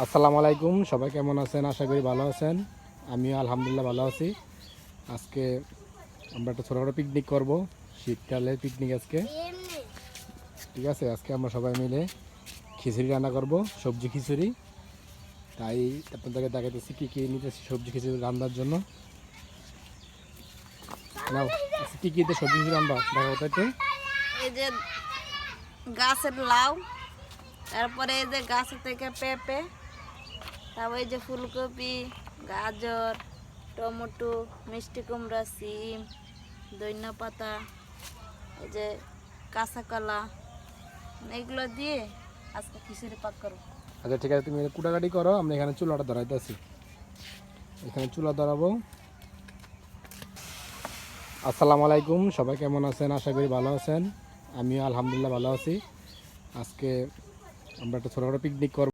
আসসালামু আলাইকুম, সবাই কেমন আছেন? আশা করি ভালো আছেন। আমিও আলহামদুলিল্লাহ ভালো আছি। আজকে আমরা একটা ছোটোখাটো পিকনিক করব, শীতকালে পিকনিক আজকে। ঠিক আছে, আজকে আমরা সবাই মিলে খিচুড়ি রান্না করব, সবজি খিচুড়ি। তাই আপনাদেরকে দেখাতেছি কী কী নিতেছি সবজি খিচুড়ি রান্নার জন্য। নাও, আজকে কী কী দিয়ে সবজি খিচুড়ি রান্না দেখাবো তো একটু। এই যে গাছের লাউ, তারপরে এই যে গাছ থেকে পেঁপে, তারপর এই যে ফুলকপি, গাজর, টমেটো, মিষ্টি কুমড়া, সিম, ধনিয়া পাতা, এই যে কাঁচা কলা, এগুলো দিয়ে আজকে খিচুড়ি পাক করবো। আচ্ছা ঠিক আছে, তুমি কুটাকাটি করো, আমরা এখানে চুলাটা ধরাইতেছি। এখানে চুলা ধরাবো। আসসালামু আলাইকুম, সবাই কেমন আছেন? আশা করি ভালো আছেন। আমিও আলহামদুলিল্লাহ ভালো আছি। আজকে আমরা একটা ছোটোখাটো পিকনিক করব।